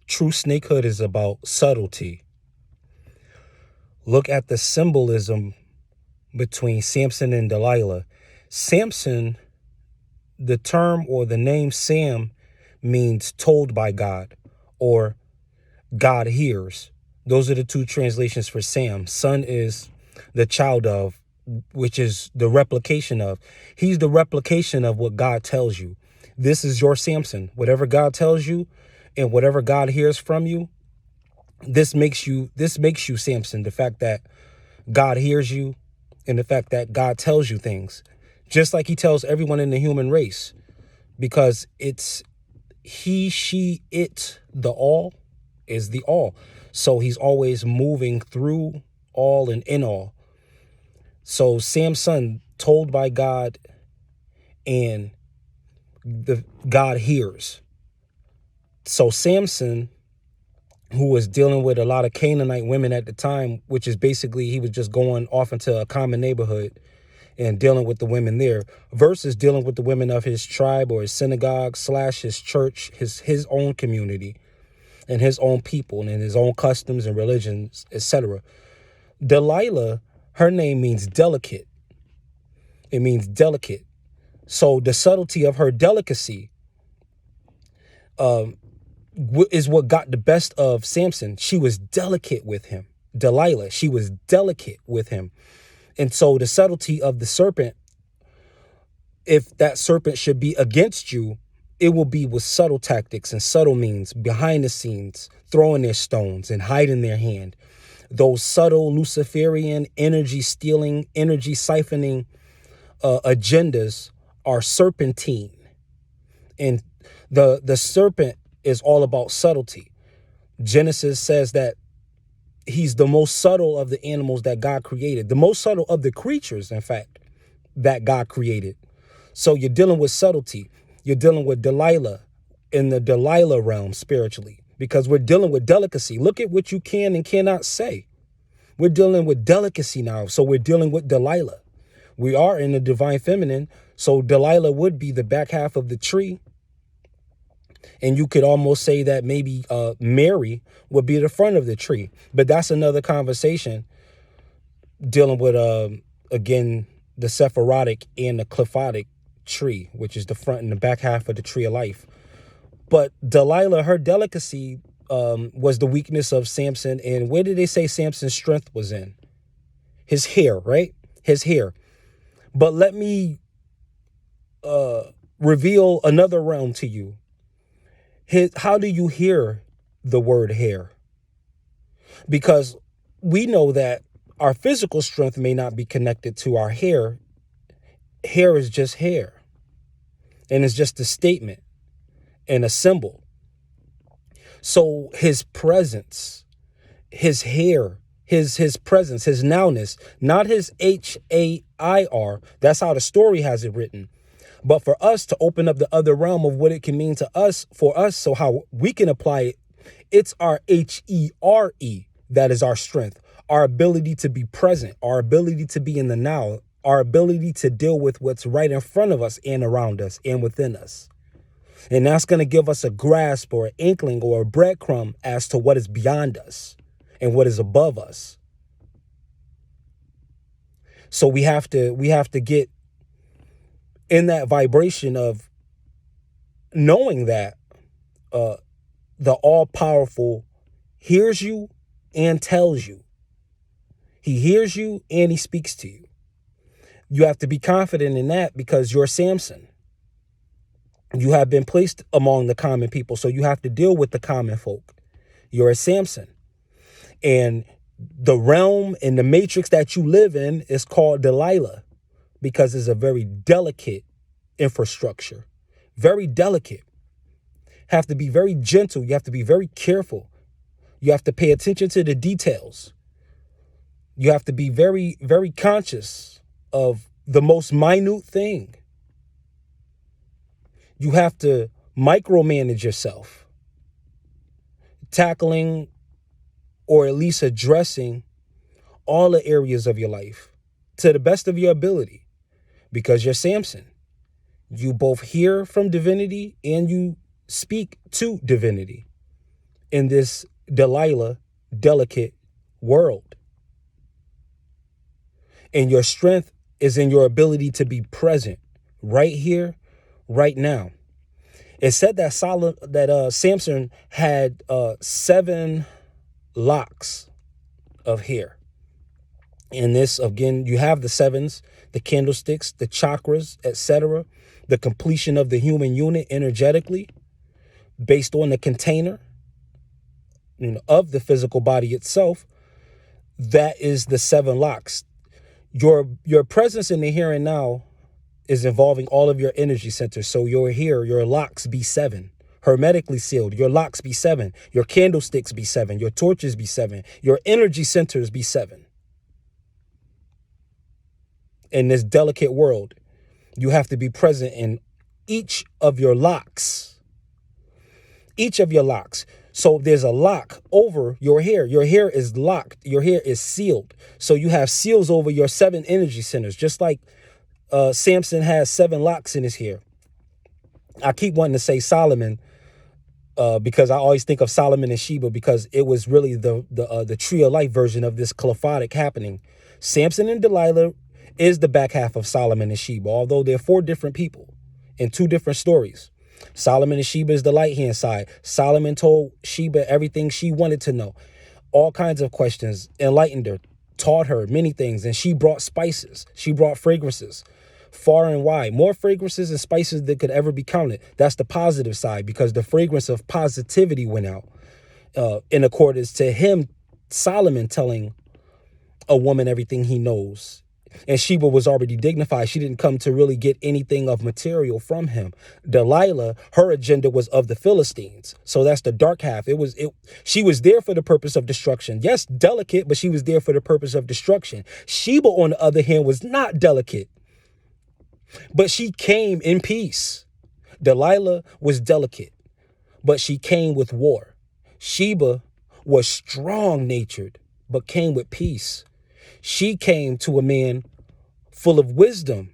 True snakehood is about subtlety. Look at the symbolism between Samson and Delilah. Samson, the term or the name Sam means told by God or God hears. Those are the two translations for Sam. Son is the child of, which is the replication of. He's the replication of what God tells you. This is your Samson. Whatever God tells you and whatever God hears from you, this makes you Samson. The fact that God hears you and the fact that God tells you things, just like he tells everyone in the human race, because it's he, she, it, the all is the all. So he's always moving through all and in all. So Samson told by God, and the God hears. So Samson, who was dealing with a lot of Canaanite women at the time, which is basically he was just going off into a common neighborhood and dealing with the women there, versus dealing with the women of his tribe or his synagogue / his church, his own community and his own people and his own customs and religions, etc. Delilah, her name means delicate. It means delicate. So the subtlety of her delicacy is what got the best of Samson. She was delicate with him. Delilah, she was delicate with him. And so the subtlety of the serpent, if that serpent should be against you, it will be with subtle tactics and subtle means, behind the scenes, throwing their stones and hiding their hand. Those subtle Luciferian energy stealing, energy siphoning agendas are serpentine. And the serpent is all about subtlety. Genesis says that he's the most subtle of the animals that God created, the most subtle of the creatures, in fact, that God created. So you're dealing with subtlety. You're dealing with Delilah in the Delilah realm spiritually, because we're dealing with delicacy. Look at what you can and cannot say. We're dealing with delicacy now. So we're dealing with Delilah. We are in the divine feminine. So Delilah would be the back half of the tree. And you could almost say that maybe Mary would be the front of the tree. But that's another conversation, dealing with, again, the Sephirotic and the Clephotic tree, which is the front and the back half of the tree of life. But Delilah, her delicacy was the weakness of Samson. And where did they say Samson's strength was in? His hair, right? His hair. But let me reveal another realm to you. How do you hear the word hair? Because we know that our physical strength may not be connected to our hair. Hair is just hair. And it's just a statement and a symbol. So his presence, his hair, his presence, his nowness, not his HAIR. That's how the story has it written. But for us to open up the other realm of what it can mean to us, for us, so how we can apply it, it's our HERE that is our strength, our ability to be present, our ability to be in the now, our ability to deal with what's right in front of us and around us and within us. And that's going to give us a grasp or an inkling or a breadcrumb as to what is beyond us and what is above us. So we have to get in that vibration of knowing that the all-powerful hears you and tells you. He hears you and he speaks to you. You have to be confident in that, because you're Samson. You have been placed among the common people, so you have to deal with the common folk. You're a Samson. And the realm and the matrix that you live in is called Delilah, because it's a very delicate infrastructure. Very delicate. Have to be very gentle. You have to be very careful. You have to pay attention to the details. You have to be very, very conscious of the most minute thing. You have to micromanage yourself, tackling or at least addressing all the areas of your life to the best of your ability, because you're Samson. You both hear from divinity and you speak to divinity. in this Delilah delicate world. And your strength is in your ability to be present right here, right now. It said that Samson had 7 locks of hair. And this, again, you have the sevens, the candlesticks, the chakras, etc., the completion of the human unit energetically based on the container, of the physical body itself. That is the 7 locks. Your presence in the here and now is involving all of your energy centers. So you're here, your locks be 7. Hermetically sealed, your locks be 7. Your candlesticks be 7. Your torches be 7. Your energy centers be 7. In this delicate world, you have to be present in each of your locks. Each of your locks. So there's a lock over your hair. Your hair is locked. Your hair is sealed. So you have seals over your 7 energy centers, just like Samson has 7 locks in his hair. I keep wanting to say Solomon because I always think of Solomon and Sheba because it was really the tree of life version of this clephotic happening. Samson and Delilah is the back half of Solomon and Sheba, although they're 4 different people in 2 different stories. Solomon and Sheba is the light-hand side. Solomon told Sheba everything she wanted to know. All kinds of questions, enlightened her, taught her many things, and she brought spices. She brought fragrances far and wide. More fragrances and spices that could ever be counted. That's the positive side because the fragrance of positivity went out in accordance to him, Solomon, telling a woman everything he knows. And Sheba was already dignified. She didn't come to really get anything of material from him. Delilah, her agenda was of the Philistines. So that's the dark half. She was there for the purpose of destruction. Yes, delicate, but she was there for the purpose of destruction. Sheba, on the other hand, was not delicate, but she came in peace. Delilah was delicate, but she came with war. Sheba was strong-natured, but came with peace. She came to a man full of wisdom,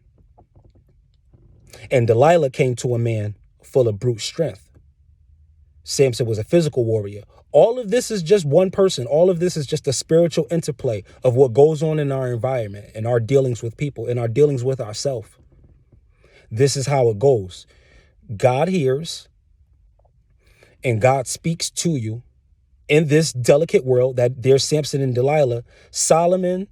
and Delilah came to a man full of brute strength. Samson was a physical warrior. All of this is just one person. All of this is just a spiritual interplay of what goes on in our environment, in our dealings with people, in our dealings with ourselves. This is how it goes. God hears and God speaks to you in this delicate world that there's Samson and Delilah. Solomon,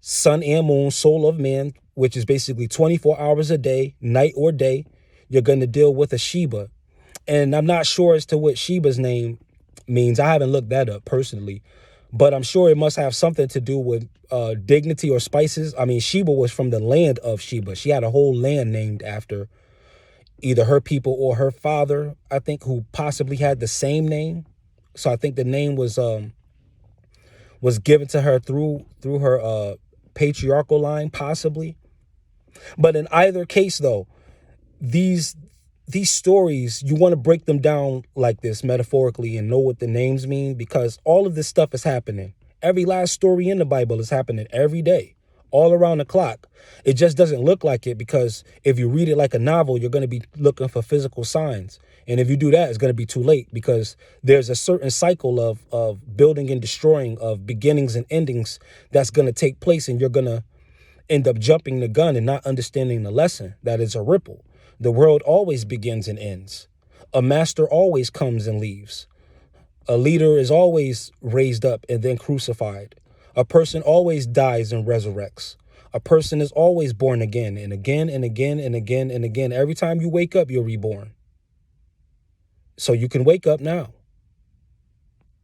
sun and moon, soul of man, which is basically 24 hours a day, night or day. You're going to deal with a Sheba. And I'm not sure as to what Sheba's name means. I haven't looked that up personally, but I'm sure it must have something to do with dignity or spices. I mean, Sheba was from the land of Sheba. She had a whole land named after either her people or her father, I think, who possibly had the same name. So I think the name was given to her through her patriarchal line, possibly. But in either case, though, these stories, you want to break them down like this metaphorically and know what the names mean, because all of this stuff is happening. Every last story in the Bible is happening every day, all around the clock. It just doesn't look like it because if you read it like a novel, you're going to be looking for physical signs. And if you do that, it's going to be too late because there's a certain cycle of building and destroying, of beginnings and endings that's going to take place. And you're going to end up jumping the gun and not understanding the lesson that is a ripple. The world always begins and ends. A master always comes and leaves. A leader is always raised up and then crucified. A person always dies and resurrects. A person is always born again and again and again and again and again. Every time you wake up, you're reborn. So you can wake up now.